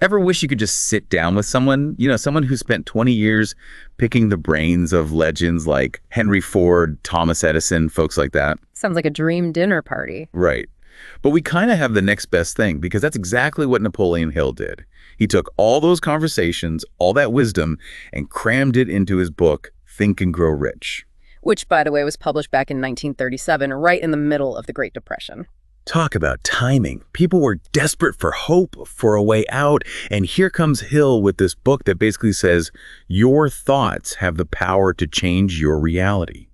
Ever wish you could just sit down with someone, someone who spent 20 years picking the brains of legends like Henry Ford, Thomas Edison, folks like that? Sounds like a dream dinner party. Right. But we kind of have the next best thing, because that's exactly what Napoleon Hill did. He took all those conversations, all that wisdom, and crammed it into his book, Think and Grow Rich. Which, by the way, was published back in 1937, right in the middle of the Great Depression. Talk about timing. People were desperate for hope, for a way out, and here comes Hill with this book that basically says, your thoughts have the power to change your reality.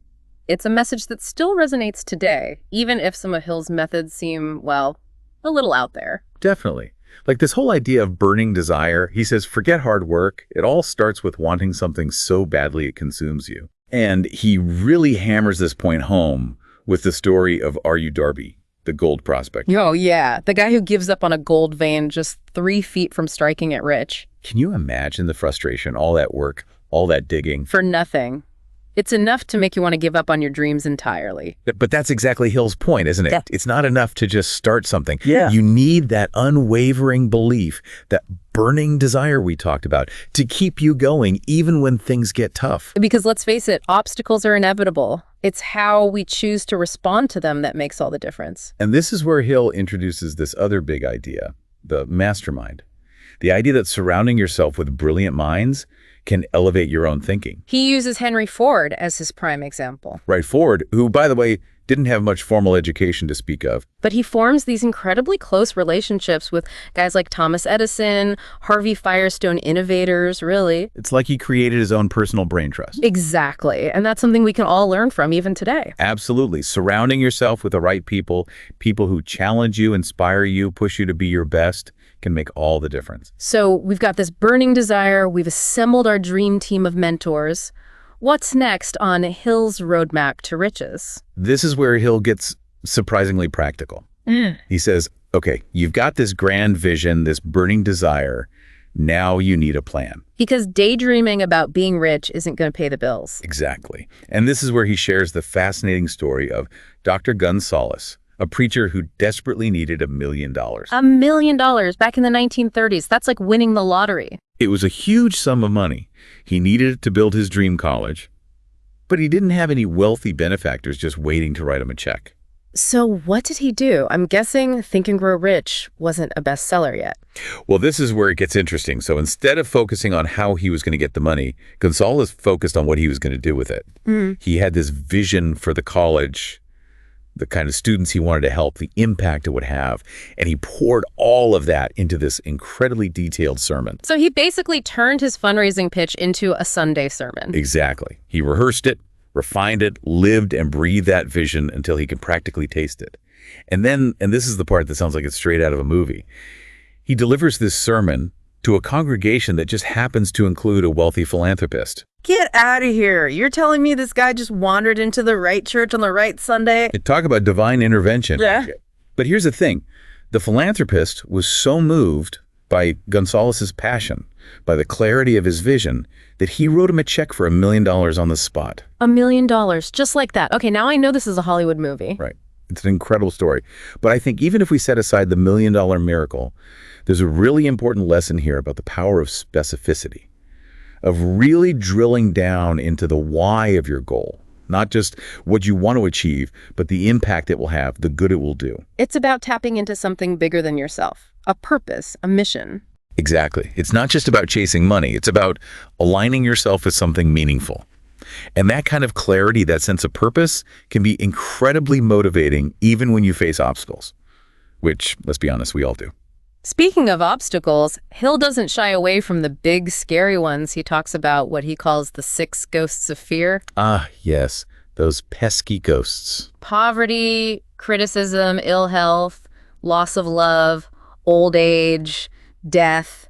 It's a message that still resonates today, even if some of Hill's methods seem, well, a little out there. Definitely. Like this whole idea of burning desire, he says, forget hard work. It all starts with wanting something so badly it consumes you. And he really hammers this point home with the story of R.U. Darby, the gold prospector. Oh, yeah. The guy who gives up on a gold vein just 3 feet from striking it rich. Can you imagine the frustration, all that work, all that digging? For nothing. It's enough to make you want to give up on your dreams entirely. But that's exactly Hill's point, isn't it? Yeah. It's not enough to just start something. Yeah. You need that unwavering belief, that burning desire we talked about, to keep you going even when things get tough. Because let's face it, obstacles are inevitable. It's how we choose to respond to them that makes all the difference. And this is where Hill introduces this other big idea, the mastermind. The idea that surrounding yourself with brilliant minds can elevate your own thinking. He uses Henry Ford as his prime example. Right, Ford, who, by the way, didn't have much formal education to speak of. But he forms these incredibly close relationships with guys like Thomas Edison, Harvey Firestone innovators, really. It's like he created his own personal brain trust. Exactly. And that's something we can all learn from even today. Absolutely. Surrounding yourself with the right people, people who challenge you, inspire you, push you to be your best, can make all the difference. So we've got this burning desire. We've assembled our dream team of mentors. What's next on Hill's roadmap to riches? This is where Hill gets surprisingly practical. He says, okay, you've got this grand vision, this burning desire. Now you need a plan. Because daydreaming about being rich isn't going to pay the bills. Exactly. And this is where he shares the fascinating story of Dr. Gonzalez, a preacher who desperately needed $1 million. $1 million back in the 1930s. That's like winning the lottery. It was a huge sum of money. He needed it to build his dream college, but he didn't have any wealthy benefactors just waiting to write him a check. So what did he do? I'm guessing Think and Grow Rich wasn't a bestseller yet. Well, this is where it gets interesting. So instead of focusing on how he was going to get the money, Gonzalez focused on what he was going to do with it. He had this vision for the college, the kind of students he wanted to help, the impact it would have. And he poured all of that into this incredibly detailed sermon. So he basically turned his fundraising pitch into a Sunday sermon. Exactly. He rehearsed it, refined it, lived and breathed that vision until he could practically taste it. And then, and this is the part that sounds like it's straight out of a movie, he delivers this sermon to a congregation that just happens to include a wealthy philanthropist. Get out of here. You're telling me this guy just wandered into the right church on the right Sunday? Talk about divine intervention. Yeah. But here's the thing. The philanthropist was so moved by Gonzalez's passion, by the clarity of his vision, that he wrote him a check for $1 million on the spot. $1 million, just like that. Okay, now I know this is a Hollywood movie. Right. It's an incredible story. But I think even if we set aside the $1 million miracle, there's a really important lesson here about the power of specificity, of really drilling down into the why of your goal. Not just what you want to achieve, but the impact it will have, the good it will do. It's about tapping into something bigger than yourself, a purpose, a mission. Exactly. It's not just about chasing money. It's about aligning yourself with something meaningful. And that kind of clarity, that sense of purpose, can be incredibly motivating even when you face obstacles, which, let's be honest, we all do. Speaking of obstacles, Hill doesn't shy away from the big, scary ones. He talks about what he calls the 6 ghosts of fear. Ah, yes, those pesky ghosts. Poverty, criticism, ill health, loss of love, old age, death.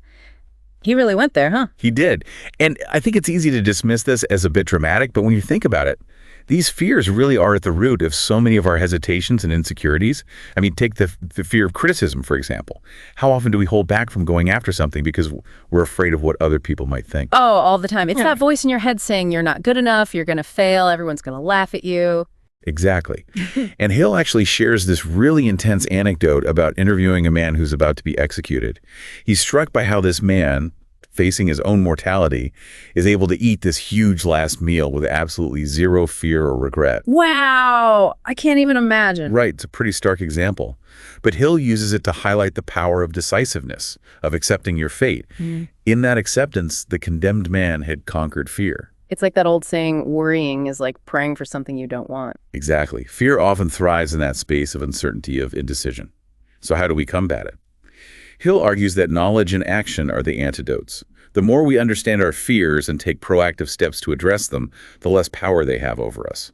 He really went there, huh? He did. And I think it's easy to dismiss this as a bit dramatic, but when you think about it, these fears really are at the root of so many of our hesitations and insecurities. I mean, take the fear of criticism, for example. How often do we hold back from going after something because we're afraid of what other people might think? Oh, all the time. It's that voice in your head saying you're not good enough, you're going to fail, everyone's going to laugh at you. Exactly. And Hill actually shares this really intense anecdote about interviewing a man who's about to be executed. He's struck by how this man, facing his own mortality, is able to eat this huge last meal with absolutely zero fear or regret. Wow! I can't even imagine. Right, it's a pretty stark example. But Hill uses it to highlight the power of decisiveness, of accepting your fate. In that acceptance, the condemned man had conquered fear. It's like that old saying, worrying is like praying for something you don't want. Exactly. Fear often thrives in that space of uncertainty, of indecision. So how do we combat it? Hill argues that knowledge and action are the antidotes. The more we understand our fears and take proactive steps to address them, the less power they have over us.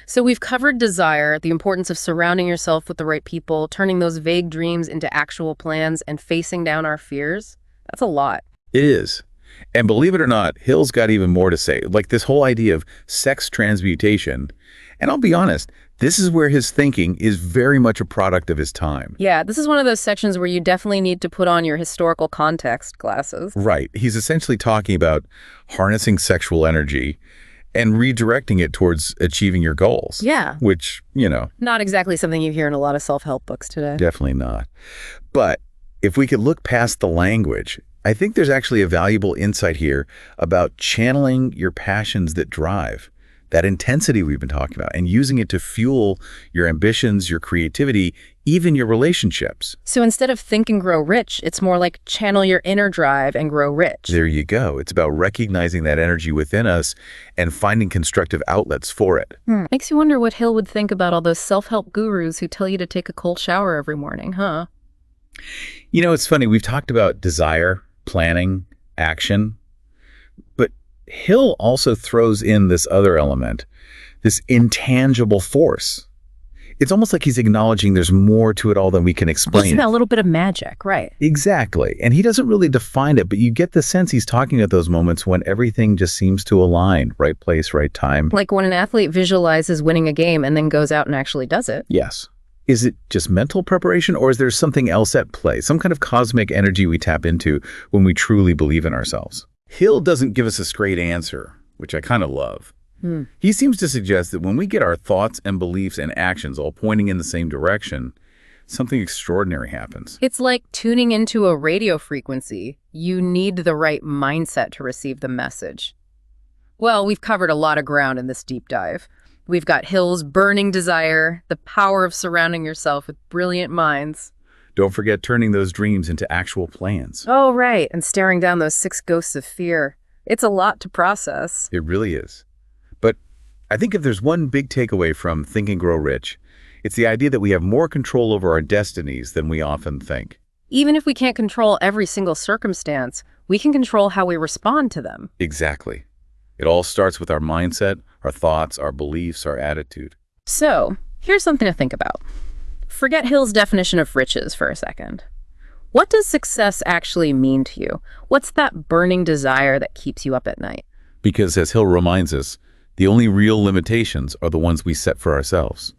So we've covered desire, the importance of surrounding yourself with the right people, turning those vague dreams into actual plans, and facing down our fears. That's a lot. It is. And believe it or not, Hill's got even more to say, like this whole idea of sex transmutation. And I'll be honest, this is where his thinking is very much a product of his time. Yeah, this is one of those sections where you definitely need to put on your historical context glasses. Right. He's essentially talking about harnessing sexual energy and redirecting it towards achieving your goals. Yeah. Which, Not exactly something you hear in a lot of self-help books today. definitely not. But if we could look past the language, I think there's actually a valuable insight here about channeling your passions that drive, that intensity we've been talking about, and using it to fuel your ambitions, your creativity, even your relationships. So instead of think and grow rich, it's more like channel your inner drive and grow rich. There you go. It's about recognizing that energy within us and finding constructive outlets for it. Makes you wonder what Hill would think about all those self-help gurus who tell you to take a cold shower every morning, huh? It's funny. We've talked about desire, planning, action, but Hill also throws in this other element, this intangible force. It's almost like he's acknowledging there's more to it all than we can explain. Isn't that a little bit of magic, right? Exactly. And he doesn't really define it, but you get the sense he's talking at those moments when everything just seems to align. Right place, right time. Like when an athlete visualizes winning a game and then goes out and actually does it. Yes. Is it just mental preparation, or is there something else at play, some kind of cosmic energy we tap into when we truly believe in ourselves? Hill doesn't give us a straight answer, which I kind of love. He seems to suggest that when we get our thoughts and beliefs and actions all pointing in the same direction, something extraordinary happens. It's like tuning into a radio frequency. You need the right mindset to receive the message. Well, we've covered a lot of ground in this deep dive. We've got Hill's burning desire, the power of surrounding yourself with brilliant minds. Don't forget turning those dreams into actual plans. Oh, right, and staring down those 6 ghosts of fear. It's a lot to process. It really is. But I think if there's one big takeaway from Think and Grow Rich, it's the idea that we have more control over our destinies than we often think. Even if we can't control every single circumstance, we can control how we respond to them. Exactly. It all starts with our mindset, our thoughts, our beliefs, our attitude. So, here's something to think about. Forget Hill's definition of riches for a second. What does success actually mean to you? What's that burning desire that keeps you up at night? Because as Hill reminds us, the only real limitations are the ones we set for ourselves.